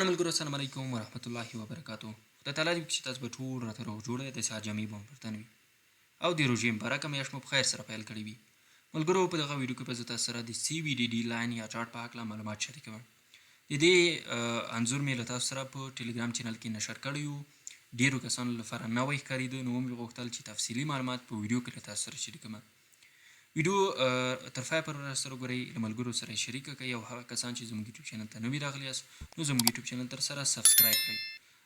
ګرانو ملګرو السلام علیکم ورحمت الله وبرکاتو. خدای تعالی دې وکړي چې تاسو به ټول راته روغ جوړه داسې عجمي به مو پرته نه وي او د روژې مبارکه میاشت مو په خیر سره پیل کړې وي. ملګرو په دغه ویډیو کې به زه تاسو سره د CVDD لاین یا چارټ په هکله معلومات شریکوم. د دې انځور مې له تاسو سره په ټلګرام چینل کې نشر کړی و. ډېرو کسانو لپاره نوی ښکارېده نو مې غوښتل چې تفصیلي معلومات په ویډیو کې له تاسو سره شریکوم. ویډیو تر پای پورې راسره وګورئ، له ملګرو سره یې شریکه کړئ او هغه کسان چې زموږ یوټیوب چینل ته نوي راغلي یاست نو زموږ یوټیوب چینل ته سره سبسکرایب کړئ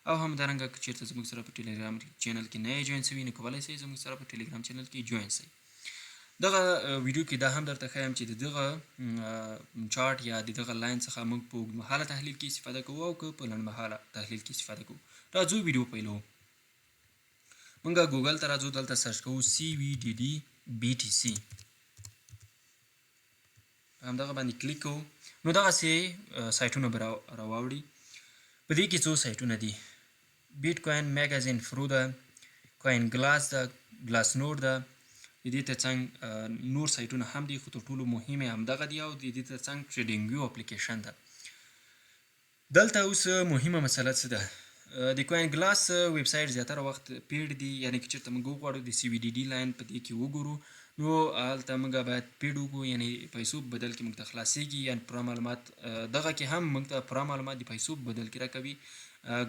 او همدارنګه که چېرته زموږ سره په ټلګرام چینل کې نه یې جوین سوي نو کولی شئ زموږ سره په ټلګرام چینل کې جوین شئ. دغه ویډیو کې دا هم درته ښایم چې د دغه چارټ یا د دغه لاین څخه موږ په اوږدمهاله تحلیل کې استفاده کوو او که په لنډمهاله تحلیل کې استفاده کوو. راځو ویډیو پیلوو. موږ ګوګل ته راځو، دلته سرچ کوو CVDD BTC، همدغه باندې کلیک کوو نو دغسې سایټونه به راواوړي. په دې کې څو سایټونه دي: بیټ کوین میګازین فرو ده، کوین ګلاس ده، ګلاس نور ده، د دې ترڅنګ نور سایټونه هم دي خو تر ټولو مهم یې همدغه دي او د دې ترڅنګ ټریډینګ ویو اپلیکیشن ده. دلته اوس مهمه مسله څه ده؟ د کوین ګلاس ویب سایټ زیاتره وخت پیډ دي، یعنې که چېرته موږ وغواړو د CVDD لاین په دې کې وګورو نو هلته موږ باید پیډ وکړو، یعنې پیسو په بدل کې موږ ته خلاصیږي، یعنې پوره معلومات دغه کې هم موږ ته پوره معلومات د پیسو په بدل کې راکوي.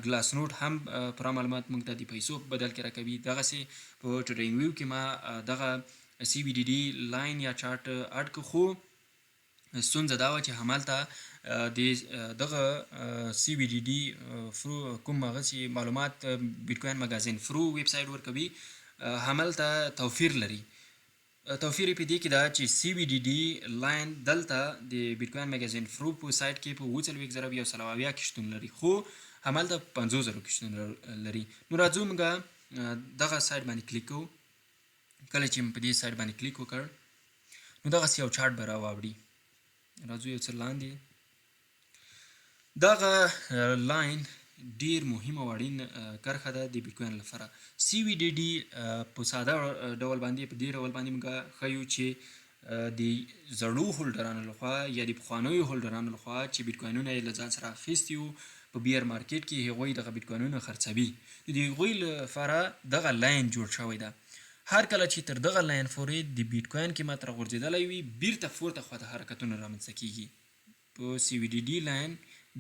ګلاس نوټ هم پوره معلومات موږ ته د پیسو په بدل کې راکوي. دغسې په ټریډینګ ویو کې ما دغه CVDD لاین یا چارټ اډ کړو، خو ستونزه دا وه چې همالته د دغه CVDD فرو کوم هغه چې معلومات بیټ کوین مګازین فرو ویب سایټ ورکوي همالته توفیر لري. توفیر په دې کې دا چې CVDD لاین دلته د بیټ کوین مګازین فرو په سایټ کې په 40,170 کې شتون لري، خو همالته 50,000 کې شتون لري. نو راځو موږ دغه سایټ باندې کلیک کوو. کله چې په دې سایټ باندې کلیک وکړ نو دغسې یو چارټ به راواوړي. راځو یو څه لاندې. دغه لاین ډیر مهم او اړین کرښه ده د بیټ کوین لپاره. CVDD په ساده ډول باندې په دې ډول باندې موږ ښیو چې د زړو هولډرانو لخوا یا د پخوانیو هولډرانو لخوا چې بیټ کوینونه یې له ځان سره اخیستي وو په بیر مارکیټ کې هغوی دغه بیټ کوینونه خرڅوي. د هغوی لپاره دغه لاین جوړ شوی ده. هر کله چې تر دغه لاین پورې د بیټ کوین قیمت راغورځېدلی وي بیرته پورته خواته حرکتونه رامنځته کیږي. په CVDD لاین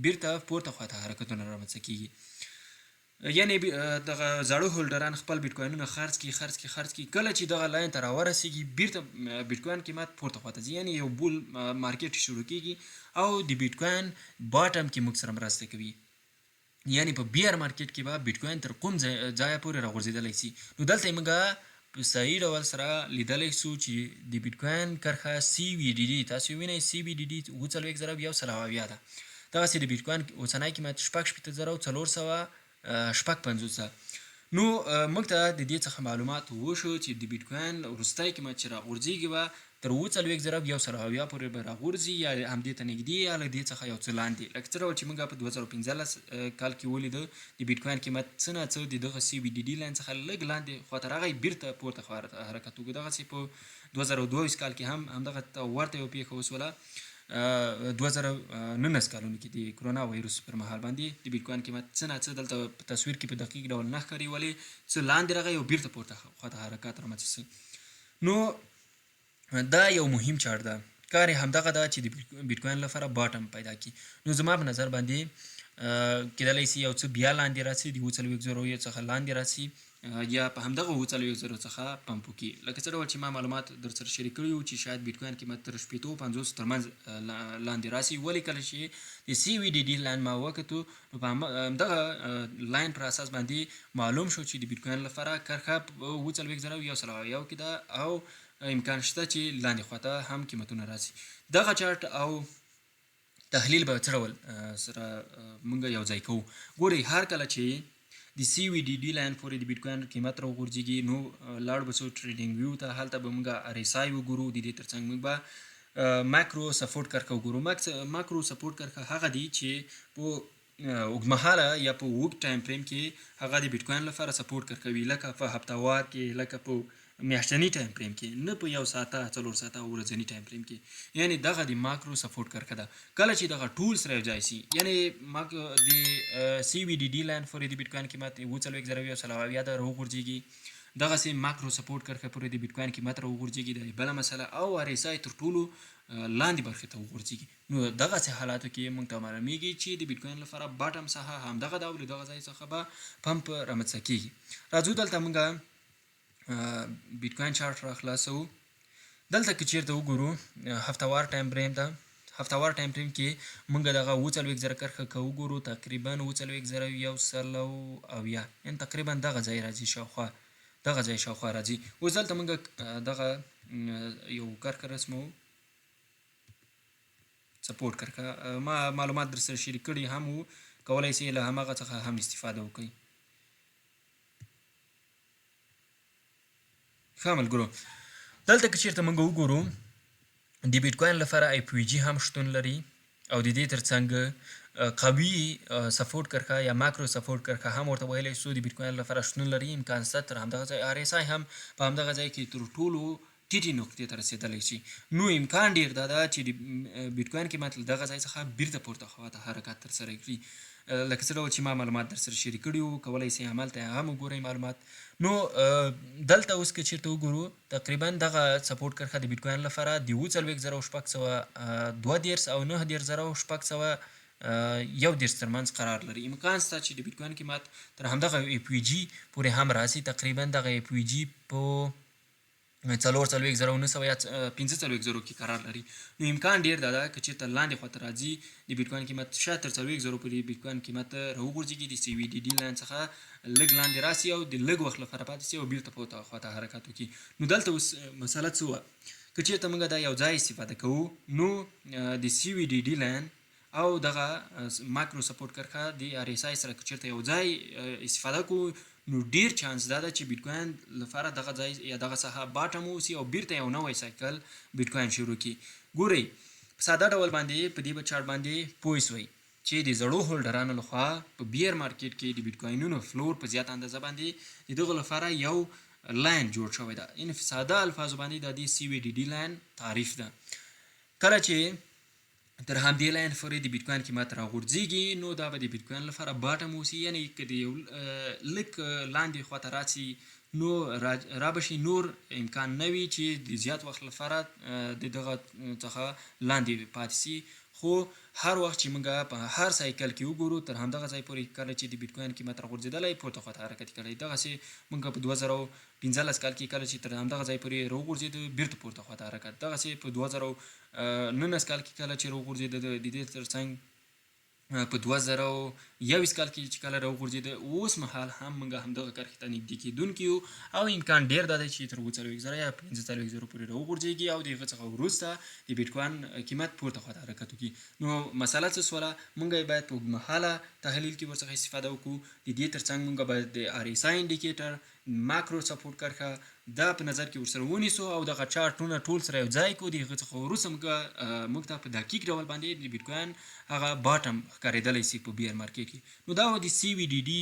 بیرته پورته خواته حرکتونه رامنځته کیږي، یعنې دغه زاړه هولډران خپل بیټ کوینونه خرڅ کړي. کله چې دغه لاین ته راورسیږي بیرته بیټ کوین قیمت پورته خواته ځي، یعنې یو بول مارکیټ شروع کیږي او د بیټ کوین باټم کې موږ سره مرسته کوي، یعنې په بیر مارکیټ کې به بیټ کوین تر کوم ځایه پورې راغورځېدلی سي. نو دلته یې موږ په صحیح ډول سره لیدلی سو چې د بیټ کوین کرښه CVDD تاسو وینئ CVDD 40,170 ده. دغسې د بیټ کوین اوسنی قیمت 66,456. نو موږ ته د دې څخه معلومات وشو چې د بیټ کوین وروستی قیمت چې راغورځېږي به تر 40,170 پورې به راغورځي یا همدې ته نږدې یا له دې څخه یو څه لاندې، لکه څه ډول چې موږ په 2015 کال کې ولیده د بیټ کوین قیمت څه نه څه د دغه CVDD لاین څخه لږ لاندې خواته راغی بیرته پورته خوا حرکت وکړو. دغسې په 2022 کال کې هم همدغه ورته یو پیښه وسوله. 2019 کالونو کې د کرونا وایرس پر مهال باندې د بیټ کوین قیمت څه نه څه دلته په تصویر کې په دقیق ډول نه ښکاري، ولې څه لاندې راغی او بیرته پورته خواته حرکات رامنځته سو. نو دا یو مهم چارټ ده. کار یې همدغه ده چې د بیټ کوین لپاره باټم پیدا کړي. نو زما په نظر باندې کیدلی سي یو څه بیا لاندې راسي، د 40,000 څخه لاندې راسي یا په همدغه 40,000 څخه پمپ وکړي، لکه څه ډول چې ما معلومات در سره شریک کړي وو چې شاید بیټ کوین قیمت تر 50 ترمنځ لاندې راسي. ولې کله چې د CVDD لاین ما وکتو نو په همدغه لاین پر اساس باندې معلوم شو چې د بیټ کوین لپاره کرښه په 40,170 کې ده او امکان شته چې لاندې خواته هم قیمتونه راسي. دغه چارټ او تحلیل به څه ډول سره موږ یو ځای کوو. ګورئ، هر کله چې د CVDD لاین پورې د بیټ کوین قیمت راغورځېږي نو لاړو به څو ټریډینګ ویو ته، هلته به موږ RSI وګورو، د دې ترڅنګ موږ به ماکرو سپورټ کرښه وګورو. ماکرو سپورټ کرښه هغه دي چې په اوږدمهاله یا په اوږد ټایم فریم کې هغه د بیټ کوین لپاره سپورټ کرښه وي، لکه په هفتهوار کې، لکه په میاشتنی ټایم فریم کې، نه په 1 ساعته 4 ساعته او ورځنی ټایم فریم کې. یعنی دغه د ماکرو سپورټ کرښه ده. کله چې دغه ټول سره یو ځای شي، یعنی د سی وی ډي ډي لاین فورې د بیټ کوین قیمت 40,170 ده راوغورځېږي. دغسې ماکرو سپورټ کرښه پورې د بیټ کوین قیمت راوغورځېږي، د بله مسله. او ار اس آی تر ټولو لاندې برخې ته وغورځېږي. نو دغسې حالاتو کې موږ ته معلومیږي چې د بیټ کوین لپاره باټم ساحه همدغه ده او له دغه ځای څخه به پمپ رامنځته کېږي. راځو دلته موږ بیټ کوین چارټ را خلاصو. دلته که چیرته وګورو هفتوار ټایم فریم ده. هفتوار ټایم فریم کې موږ دغه 40,000 کرښه که وګورو تقریبا 40,170 یعنی تقریبا دغه ځای راځي، شاوخوا دغه ځای شاوخوا راځي. اوس دلته موږ دغه یو کرښه رسمو، سپورټ کرښه. ما معلومات در سره شریک کړي هم وو، کولی شئ له همغه څخه هم استفاده وکړئ. ښه ملګرو، دلته که چیرته موږ وګورو د بیټ کوین لپاره آی پی جي هم شتون لري او د دې ترڅنګ قوي سپورټ کرښه یا ماکرو سپورټ کرښه هم ورته ویلی شو د بیټ کوین لپاره شتون لري. امکان شته تر همدغه ځای ار اس آی هم په همدغه ځای کې تر ټولو ټیټې نقطې ته رسېدلی شي. نو امکان ډېر دا ده چې د بیټ کوین قیمت له دغه ځای څخه بیرته پورته خواته حرکت ترسره کړي. لکه څه ډول چې ما معلومات در سره شریک کړي وو، کولی شئ هملته هم وګورئ معلومات. نو دلته اوس که چیرته وګورو تقریبا دغه سپورټ کرښه د بیټ کوین لپاره د 40,632 او 9,631 ترمنځ قرار لري. امکان شته چې د بیټ کوین قیمت تر همدغه ای پی جي پورې هم راسي. تقریبا دغه ای پی جي په 4,900 یا 15,000 کې قرار لري. نو امکان ډیر دا ده که چېرته لاندې خواته راځي د بیټ کوین قیمت شاید تر 4,000 پورې بیټ کوین قیمت راوغورځېږي، د سی وي ډي ډي لاین څخه لږ لاندې راسي او د لږ وخت لپاره پاتې شي او بیرته پورته خواته حرکت وکړي. نو دلته اوس مسله څه وه؟ که چېرته موږ دا یو ځای استفاده کوو نو د سی وي ډي ډي لاین او دغه ماکرو سپورټ کرښه د ار اس آی سره که چېرته یو ځای استفاده کوو نو ډیر چانس دا ده چې بیټ کوین لپاره دغه ځای یا دغه ساحه باټم اوسي او بیرته یو نوی سایکل بیټ کوین شروع کړي. ګورئ په ساده ډول باندې په دې چارټ باندې پوه شئ چې د زړو هولډرانو لخوا په بیر مارکیټ کې د بیټ کوینونو فلور په زیات اندازه باندې د دغه لپاره یو لاین جوړ شوی ده. یعنې په ساده الفاظو باندې د دې سی وي ډي ډي لاین تعریف ده. کله چې تر همدې لاین پورې د بیټ کوین قیمت راغورځېږي نو دا به د بیټ کوین لپاره باټم اوسي. یعنې که د یو لږ لاندې خواته راسي نو را به شي، نور امکان نه وي چې د زیات وخت لپاره د دغه څخه لاندې پاتې شي. خو هر وخت چې موږ په هر سایکل کې وګورو تر همدغه ځای پورې کله چې د بیټ کوین قیمت راغورځېدلی پورته خواته حرکت کړی. دغسې موږ په 2015 کال کې کله چې تر همدغه ځای پورې راوغورځېد بیرته پورته خواته حرکت. دغسې په 2019 کال کې کله چې راوغورځېد د دې ترڅنګ په 2021 کال کې چې کله راوغورځېد اوس مهال هم موږ همدغه کرښې ته نږدې کېدونکي یو او امکان ډېر دا دی چې تر 40,000 یا 15,000 پورې راوغورځېږي او د هغه څخه وروسته د بیټ کوین قیمت پورته خواته حرکت وکړي. نو مسله څه سوله؟ موږ باید په اوږدمهاله تحلیل کې ورڅخه استفاده وکړو. د دې ترڅنګ موږ باید د ار اس آی انډیکیټر، ماکرو سپورټ کرښه دا په نظر کې ورسره ونیسو او دغه چارټونه ټول سره یو ځای کړو. د هغه څخه وروسته موږ ته په دقیق ډول باندې د بیټ کوین هغه باټم ښکارېدلی شي په بیر مارکیټ کې. نو دا و د سی وي ډي ډي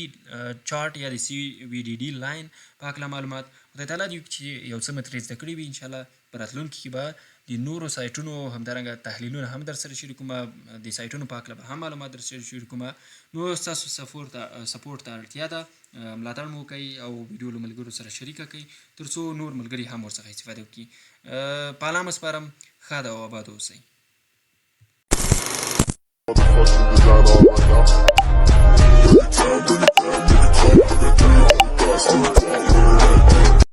چارټ یا د سی وي ډي ډي لاین په هکله معلومات. خدای تعالی دې چې یو څه مې ترې زده کړي وي. انشاءالله په راتلونکي کې به د نورو سایټونو همدارنګه تحلیلونه هم در سره شریکوم، د سایټونو په هکله به هم معلومات در سره شریکوم. نو ستاسو سپورټ ته اړتیا ده، ملاتړ مو وکړئ او ویډیو له ملګرو سره شریکه کړئ تر څو نور ملګري هم ورڅخه استفاده وکړي. په الله مو سپارم. ښه ده او اباد اوسئ.